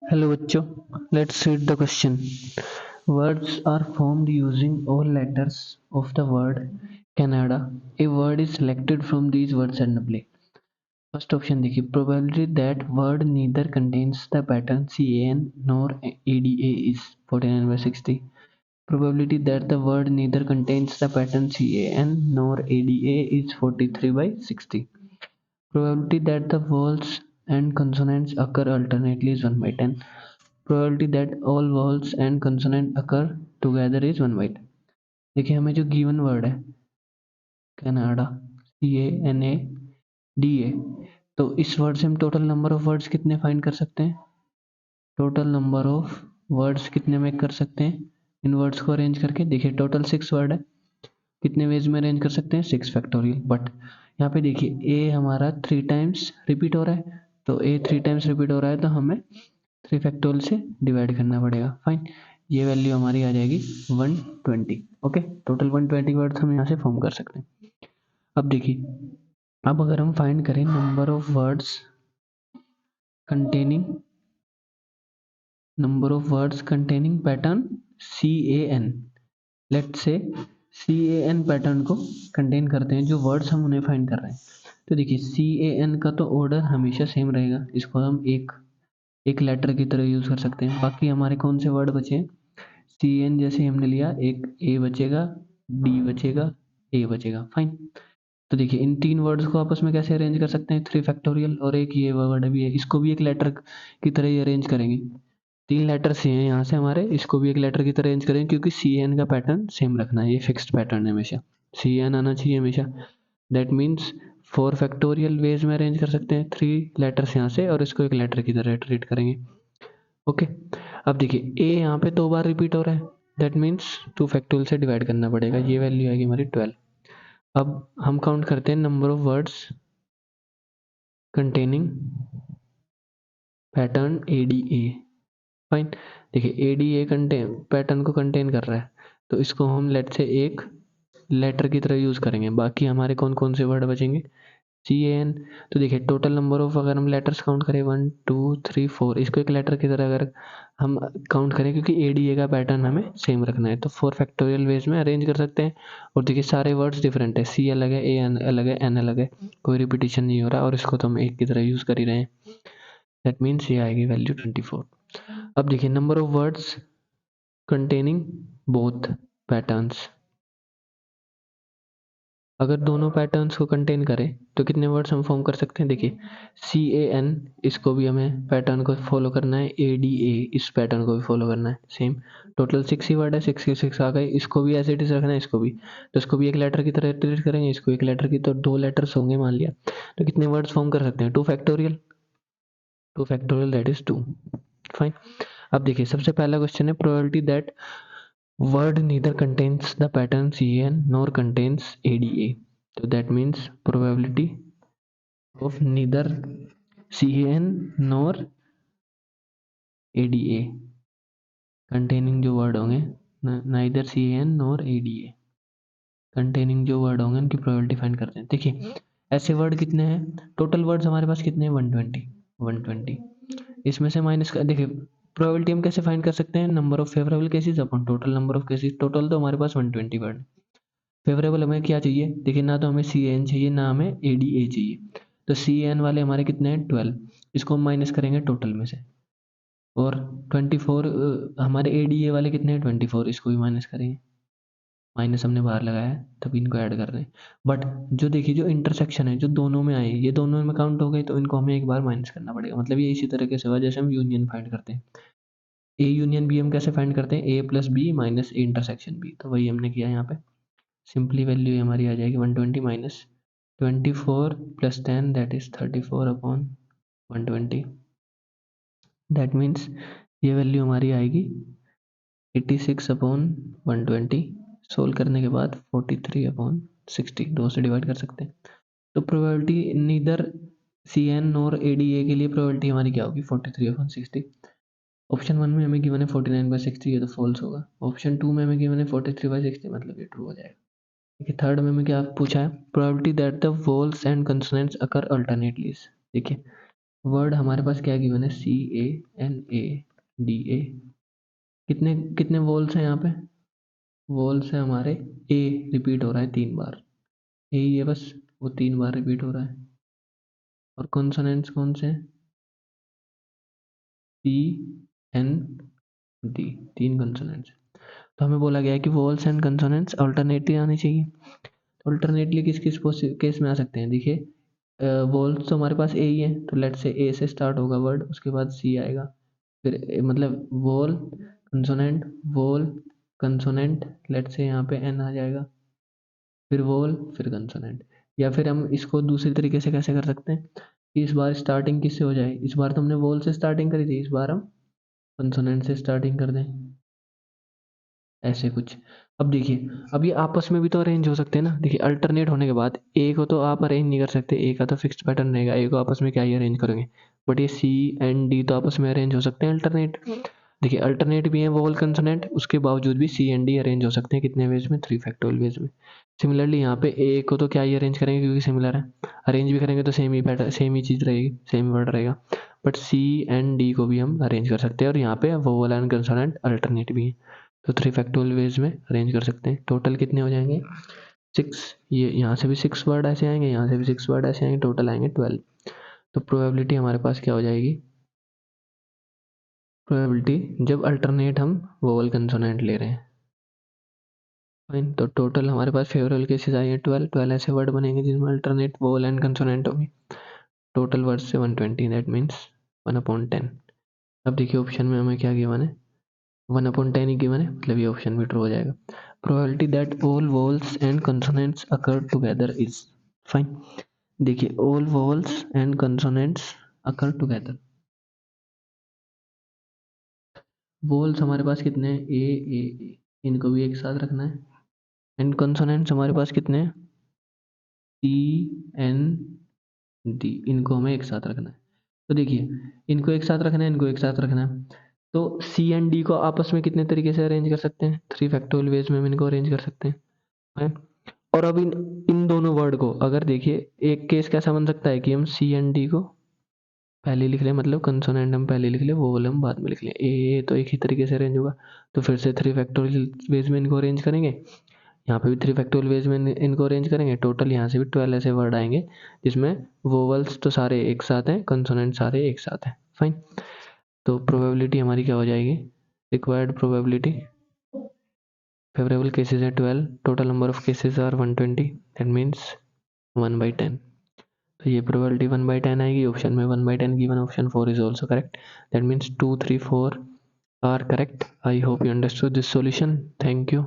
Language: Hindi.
Hello बच्चों, let's read the question. Words are formed using all letters of the word Canada. A word is selected from these words and play. First option देखिए, probability that word neither contains the pattern CAN nor ADA is 49/60. Probability that the word neither contains the pattern CAN nor ADA is 43/60. Probability that the vowels and consonants occur alternately is 1/10. Probability that all vowels and consonant occur together is 1/10. देखिए हमें जो गिवन वर्ड है कनाडा CANADA, तो इस वर्ड से हम टोटल नंबर ऑफ वर्ड्स कितने फाइंड कर सकते हैं? टोटल नंबर ऑफ वर्ड्स कितने मेक कर सकते हैं इन वर्ड्स को अरेंज करके? देखिए टोटल 6 वर्ड है, कितने वेज में अरेंज कर सकते हैं? 6 फैक्टोरियल। बट यहाँ पे देखिए ए हमारा 3 टाइम्स रिपीट हो रहा है, तो ए 3 टाइम्स रिपीट हो रहा है तो हमें 3 फैक्टोरियल से डिवाइड करना पड़ेगा। फाइन, ये वैल्यू हमारी आ जाएगी 120। ओके, टोटल 120 वर्ड्स हम यहाँ से फॉर्म कर सकते हैं। अब देखिए, अब अगर हम फाइंड करें number of words containing pattern CAN, let's say CAN pattern को कंटेन करते हैं जो वर्ड्स हम उन्हें फाइंड कर रहे हैं। तो देखिए CAN का तो ऑर्डर हमेशा सेम रहेगा, इसको हम एक लेटर की तरह यूज कर सकते हैं। बाकी हमारे कौन से वर्ड बचे? CN जैसे हमने लिया, एक A बचेगा, D बचेगा, A बचेगा। फाइन, तो देखिए इन 3 वर्ड्स को आपस में कैसे अरेंज कर सकते हैं? 3 फैक्टोरियल, और एक ये वर्ड भी है, इसको भी एक लेटर की तरह ही अरेंज करेंगे। 3 लेटर्स हैं यहाँ से हमारे, इसको भी एक लेटर की तरह अरेंज करेंगे क्योंकि CN का पैटर्न सेम रखना है, ये फिक्स्ड पैटर्न है, हमेशा CN आना चाहिए हमेशा। दैट मीन्स 4 फैक्टोरियल वेज में अरेंज कर सकते हैं 3 लेटर्स यहाँ से, और इसको एक लेटर की तरह ट्रीट करेंगे। ओके, अब देखिए ए यहाँ पे 2 बार रिपीट हो रहा है, दैट मीन्स 2 फैक्टोरियल से डिवाइड करना पड़ेगा, ये वैल्यू आएगी हमारी 12। अब हम काउंट करते हैं number of words containing pattern ADA। Fine, देखिए ADA कंटेन पैटर्न को कंटेन कर रहा है, तो इसको हम लेट से एक लेटर की तरह यूज करेंगे। बाकी हमारे कौन कौन से वर्ड बचेंगे? CAN। तो देखिए टोटल नंबर ऑफ, अगर हम लेटर्स काउंट करें 1 2 3 4, इसको एक लेटर की तरह अगर हम काउंट करें, क्योंकि ADA का पैटर्न हमें सेम रखना है, तो 4 फैक्टोरियल वेज में अरेंज कर सकते हैं। और देखिए सारे वर्ड्स डिफरेंट है, C अलग है, A अलग है, N अलग है, कोई रिपीटिशन नहीं हो रहा, और इसको तो हम एक की तरह यूज कर ही रहे हैं। दैट मीन्स ये आएगी वैल्यू 24। अब देखिए number of words containing both patterns, अगर दोनों पैटर्न्स को कंटेन करें तो कितने वर्ड्स हम फॉर्म कर सकते हैं? देखिए CAN, इसको भी हमें पैटर्न को फॉलो करना है, ADA इस पैटर्न को भी फॉलो करना है, सेम टोटल 6 ही वर्ड है, 6 की 6 आ गए, इसको भी एज इट इज रखना है, इसको भी, तो इसको भी एक लेटर की तरह ट्रीट करेंगे, इसको एक लेटर की, तो 2 लेटर्स होंगे मान लिया, तो कितने वर्ड्स फॉर्म कर सकते हैं? 2 फैक्टोरियल दैट इज 2। फाइन, अब देखिए सबसे पहला क्वेश्चन है probability that word neither contains the pattern CAN nor contains ADA. So that means probability of neither CAN nor ADA containing जो वर्ड होंगे, neither CAN nor ADA containing जो वर्ड होंगे उनकी प्रोबेबिलिटी फाइंड करते हैं। देखिए ऐसे वर्ड कितने हैं? टोटल वर्ड्स हमारे पास कितने हैं? 120। इसमें से माइनस कर, देखिए प्रोबेबिलिटी हम कैसे फाइंड कर सकते हैं? Number of favourable cases upon total number of cases. Total तो हमारे पास 120 वर्ड है, फेवरेबल हमें क्या चाहिए? देखिए ना तो हमें CAN चाहिए ना हमें ADA चाहिए, तो CAN वाले हमारे कितने हैं? 12, इसको हम माइनस करेंगे टोटल में से, और 24 हमारे ADA वाले कितने हैं? 24, इसको भी माइनस करेंगे, माइनस हमने बाहर लगाया है तभी इनको ऐड कर रहे हैं। बट जो देखिए जो इंटरसेक्शन है, जो दोनों में आए, ये दोनों में काउंट हो गए, तो इनको हमें एक बार माइनस करना पड़ेगा। मतलब ये इसी तरीके से हुआ जैसे हम यूनियन फाइंड करते हैं, A यूनियन B हम कैसे फाइंड करते हैं? A plus B minus A intersection B, तो वही हमने किया यहाँ पे। सिंपली वैल्यू हमारी आ जाएगी 120 minus 24 plus 10 that is 34 upon 120। That means ये वैल्यू हमारी आएगी 86 अपॉन 120। सोल्व करने के बाद 43 अपॉन 60, 2 से डिवाइड कर सकते हैं। तो प्रोबेबिलिटी नीदर CN और ADA के लिए प्रोबेबिलिटी हमारी क्या होगी? 43 अपॉन 60। ऑप्शन 1 में हमें गिवन है 49/60, ये तो फॉल्स होगा। ऑप्शन 2 में हमें गिवन है 43/60, मतलब ये ट्रू हो जाएगा। देखिए थर्ड में हमें क्या पूछा है? Probability that the vowels and consonants occur alternately. देखिए वर्ड हमारे पास क्या गिवन है, CANADA। कितने कितने वोल्स हैं यहाँ पे, वोल्स है हमारे, ए रिपीट हो रहा है 3 बार, ए ही है बस, वो 3 बार रिपीट हो रहा है। और कॉन्सोनेंट्स कौन से हैं, CND, 3 कॉन्सोनेंट्स। तो हमें बोला गया है कि वोल्स एंड कंसोनेंट्स अल्टरनेटली आनी चाहिए। अल्टरनेटली किस किस केस में आ सकते हैं, देखिए वोल्स तो हमारे पास ए ही है, तो लेट से ए से स्टार्ट होगा वर्ड, उसके बाद सी आएगा, फिर मतलब वोल कंसोनेंट, वोल कंसोनेंट, लेट से यहाँ पे एन आ जाएगा, फिर वोल फिर कंसोनेंट। या फिर हम इसको दूसरी तरीके से कैसे कर सकते हैं कि इस बार स्टार्टिंग किससे हो जाए, इस बार तो हमने वोल से स्टार्टिंग करी थी, इस बार हम कंसोनेंट से स्टार्टिंग कर दें, ऐसे कुछ। अब देखिए, अब ये आपस में भी तो अरेंज हो सकते हैं ना, देखिए अल्टरनेट होने के बाद ए को तो आप अरेंज नहीं कर सकते, ए का तो फिक्स्ड पैटर्न रहेगा, ए को आपस में क्या ही अरेंज करेंगे, बट ये सी एंड डी तो आपस में अरेंज हो सकते हैं अल्टरनेट। देखिए अल्टरनेट भी है वोवल कंसोनेंट, उसके बावजूद भी सी एंड डी अरेंज हो सकते हैं, कितने वेज में, 3 फैक्टोरियल वेज में। सिमिलरली यहाँ पे ए को तो क्या ही अरेंज करेंगे क्योंकि सिमिलर है, अरेंज भी करेंगे तो सेम ही पैटर्न, सेम ही चीज़ रहेगी, सेम ही वर्ड रहेगा, बट सी एंड डी को भी हम अरेंज कर सकते हैं, और यहाँ पे वोवल एंड कंसोनेंट अल्टरनेट भी है, तो 3 फैक्टोरियल वेज में अरेंज कर सकते हैं। टोटल कितने हो जाएंगे, 6, ये यहाँ से भी 6 वर्ड ऐसे आएंगे, यहाँ से भी 6 वर्ड ऐसे आएंगे, टोटल आएंगे 12। तो प्रोबेबिलिटी हमारे पास क्या हो जाएगी, प्रोबेबिलिटी जब अल्टरनेट हम वोवल कंसोनेंट ले रहे हैं, फाइन। तो टोटल हमारे पास फेवरेबल केसेस आए हैं 12 ऐसे वर्ड बनेंगे जिनमें अल्टरनेट वोवल एंड कंसोनेंट होंगे, टोटल वर्ड से 120, दैट मीन्स 1/10। अब देखिए ऑप्शन में हमें क्या गिवन है, 1/10 ही गिवन है, मतलब ये ऑप्शन भी ट्रू हो जाएगा। Probability that all vowels and consonants occur together is, fine. देखिए all vowels and consonants occur together, vowels हमारे पास कितने हैं, ए, इनको भी एक साथ रखना है, एंड कंसोनेंट्स हमारे पास कितने हैं, सी एन डी, इनको हमें एक साथ रखना है। तो देखिए इनको एक साथ रखना है, इनको एक साथ रखना है, तो सी एंड डी को आपस में कितने तरीके से अरेंज कर सकते हैं, 3 फैक्टोरियल वेज में हम इनको अरेंज कर सकते हैं, है? और अब इन दोनों वर्ड को अगर देखिए, एक केस कैसा बन सकता है कि हम सी एंड डी को पहले लिख लें, मतलब कंसोनेंट हम पहले लिख लें, वोवल हम बाद में लिख लें, ए तो एक ही तरीके से अरेंज होगा, तो फिर से 3 फैक्टोरियल वेज में इनको अरेंज करेंगे, यहाँ पे भी 3 फैक्टोरियल वेज में इनको अरेंज करेंगे, टोटल यहाँ से भी 12 ऐसे वर्ड आएंगे जिसमें वोवल्स तो सारे एक साथ हैं, कंसोनेंट सारे एक साथ हैं, फाइन। तो प्रोबेबिलिटी हमारी क्या हो जाएगी, रिक्वायर्ड प्रोबेबिलिटी, फेवरेबल केसेस है 12, total number of cases are 120, that means 1/10। तो ये प्रोबेबिलिटी 1/10 आएगी, ऑप्शन में 1/10 given, option 4 is also correct, that means 2, 3, 4 are correct. I hope you understood this solution. Thank you.